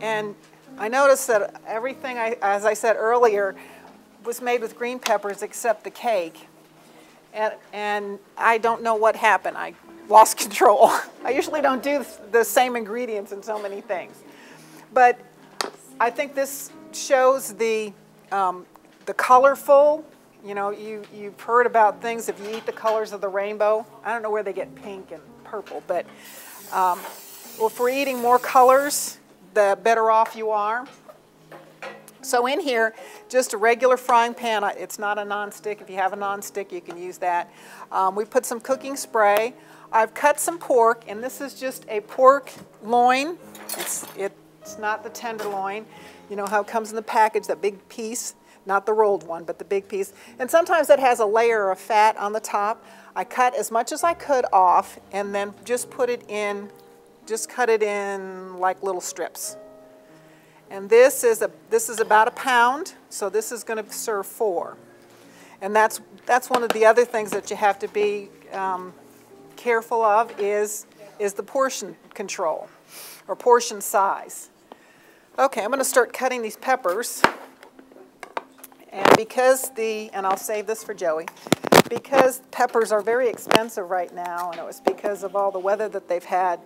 And I noticed that everything, as I said earlier, was made with green peppers except the cake. And I don't know what happened. I lost control. I usually don't do the same ingredients in so many things. But I think this shows the colorful. You know, you've heard about things, if you eat the colors of the rainbow. I don't know where they get pink and purple, but well, if we're eating more colors, the better off you are. So in here, just a regular frying pan. It's not a nonstick. If you have a nonstick, you can use that. We put some cooking spray. I've cut some pork, and this is just a pork loin. It's not the tenderloin. You know how it comes in the package, that big piece, not the rolled one, but the big piece. And sometimes it has a layer of fat on the top. I cut as much as I could off, and then just put it in, just cut it in like little strips. And this is about a pound, so this is going to serve 4. And that's one of the other things that you have to be careful of is the portion control or portion size. Okay, I'm going to start cutting these peppers. And because and I'll save this for Joey, because peppers are very expensive right now, and it was because of all the weather that they've had,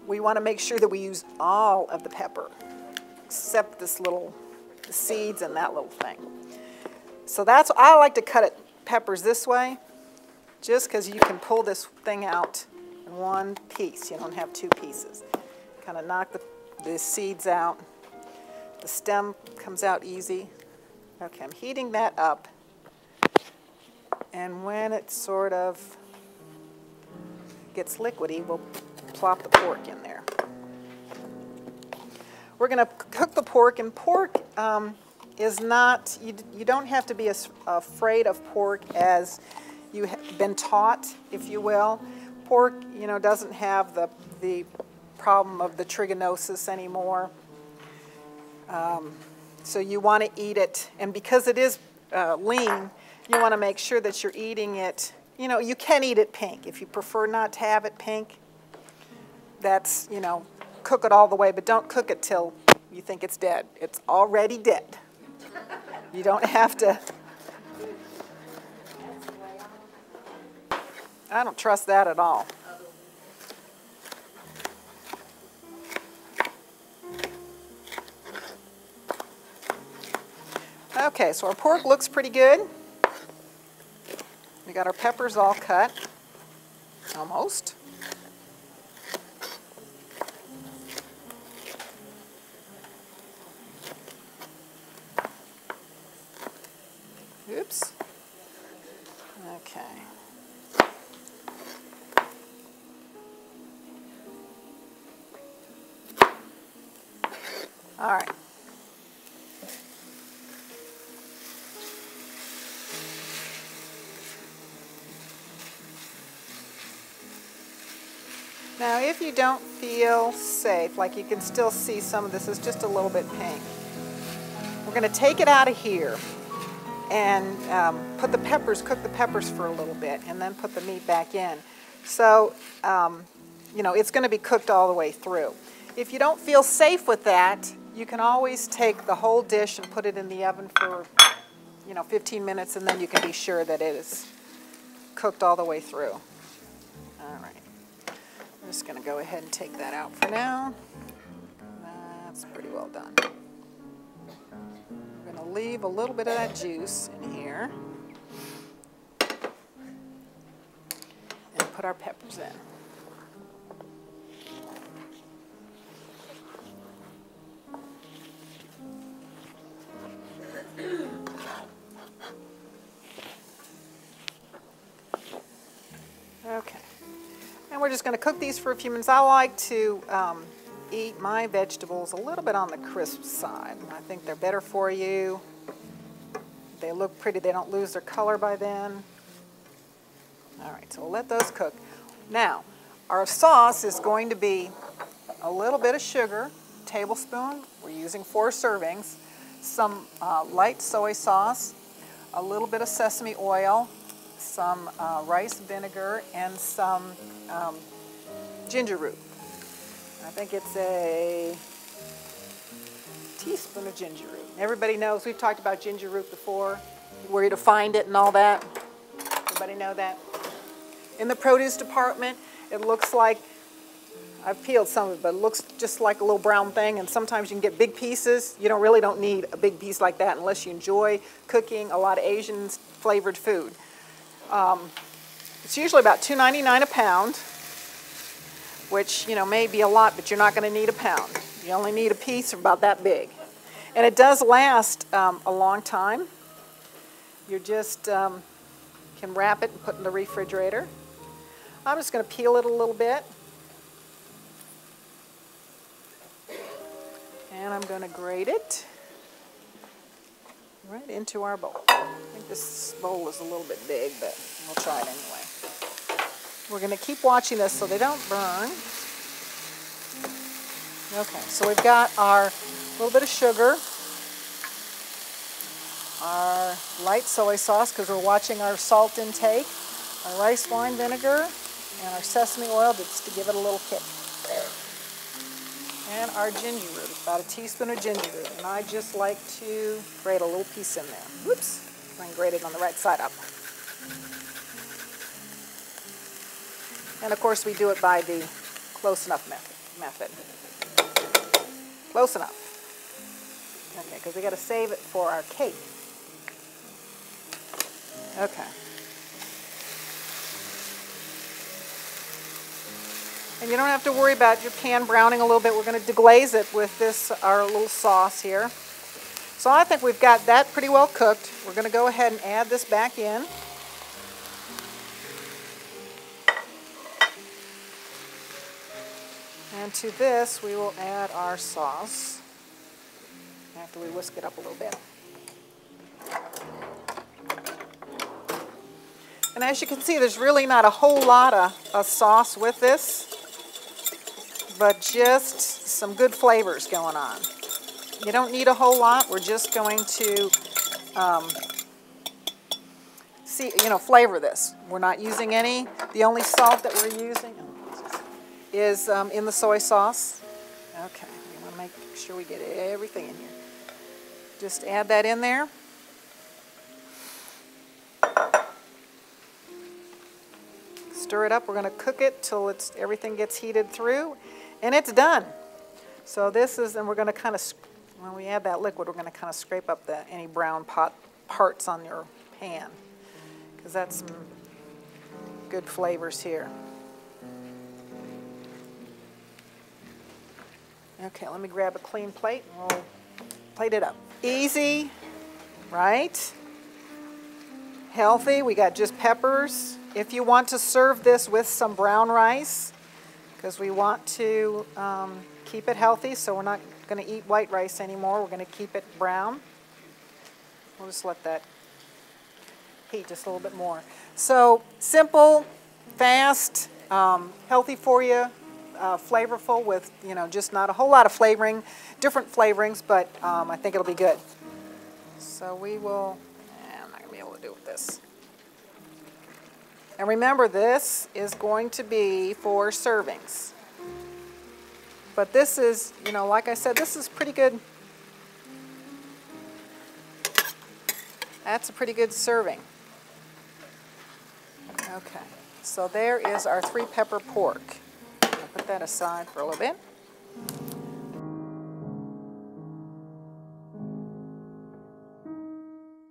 we want to make sure that we use all of the pepper, except the seeds and that little thing. So I like to cut peppers this way, just because you can pull this thing out in one piece. You don't have 2 pieces. Kind of knock the seeds out. The stem comes out easy. Okay, I'm heating that up. And when it sort of gets liquidy, we'll plop the pork in there. We're going to cook the pork, and pork is not, you don't have to be as afraid of pork as you have been taught, if you will. Pork, you know, doesn't have the problem of the trichinosis anymore. So you want to eat it, and because it is lean, you want to make sure that you're eating it. You know, you can eat it pink. If you prefer not to have it pink, that's, you know, cook it all the way, but don't cook it till you think it's dead. It's already dead. You don't have to. I don't trust that at all. Okay, so our pork looks pretty good. We got our peppers all cut, almost. Oops. Okay. All right. Now, if you don't feel safe, like you can still see some of this is just a little bit pink, we're going to take it out of here and cook the peppers for a little bit, and then put the meat back in. So, you know, it's going to be cooked all the way through. If you don't feel safe with that, you can always take the whole dish and put it in the oven for, you know, 15 minutes, and then you can be sure that it is cooked all the way through. All right. I'm just going to go ahead and take that out for now. That's pretty well done. I'm going to leave a little bit of that juice in here and put our peppers in. Okay. And we're just going to cook these for a few minutes. I like to eat my vegetables a little bit on the crisp side. I think they're better for you. They look pretty. They don't lose their color by then. All right, so we'll let those cook. Now, our sauce is going to be a little bit of sugar, tablespoon. We're using 4 servings. Some light soy sauce, a little bit of sesame oil, some rice vinegar, and some ginger root. I think it's a teaspoon of ginger root. Everybody knows, we've talked about ginger root before, where to find it and all that. Everybody know that? In the produce department, it looks like, I've peeled some of it, but it looks just like a little brown thing, and sometimes you can get big pieces. You really don't need a big piece like that unless you enjoy cooking a lot of Asian flavored food. It's usually about $2.99 a pound, which, may be a lot, but you're not going to need a pound. You only need a piece about that big. And it does last a long time. You just can wrap it and put it in the refrigerator. I'm just going to peel it a little bit. And I'm going to grate it right into our bowl. I think this bowl is a little bit big, but we'll try it anyway. We're going to keep watching this so they don't burn. Okay, so we've got our little bit of sugar, our light soy sauce because we're watching our salt intake, our rice wine vinegar, and our sesame oil just to give it a little kick. And our ginger root, about a teaspoon of ginger root. And I just like to grate a little piece in there. Whoops, I can grate it on the right side up. And of course we do it by the close enough method. Close enough. Okay, because we got to save it for our cake. Okay. And you don't have to worry about your pan browning a little bit. We're going to deglaze it with this, our little sauce here. So I think we've got that pretty well cooked. We're going to go ahead and add this back in. And to this, we will add our sauce after we whisk it up a little bit. And as you can see, there's really not a whole lot of sauce with this, but just some good flavors going on. You don't need a whole lot. We're just going to flavor this. We're not using any. The only salt that we're using is in the soy sauce. Okay, we want to make sure we get everything in here. Just add that in there. Stir it up. We're going to cook it till everything gets heated through, and it's done. So this is, and we're going to kind of, when we add that liquid, we're going to kind of scrape up any brown parts on your pan, because that's some good flavors here. Okay, let me grab a clean plate and we'll plate it up. Easy, right? Healthy. We got just peppers. If you want to serve this with some brown rice, because we want to keep it healthy, so we're not going to eat white rice anymore. We're going to keep it brown. We'll just let that heat just a little bit more. So simple, fast, healthy for you, flavorful with, just not a whole lot of flavoring, different flavorings, but I think it'll be good. So we will, I'm not going to be able to do it with this. And remember, this is going to be for servings. But this is, like I said, this is pretty good. That's a pretty good serving. Okay, so there is our 3-pepper pork. I'll put that aside for a little bit.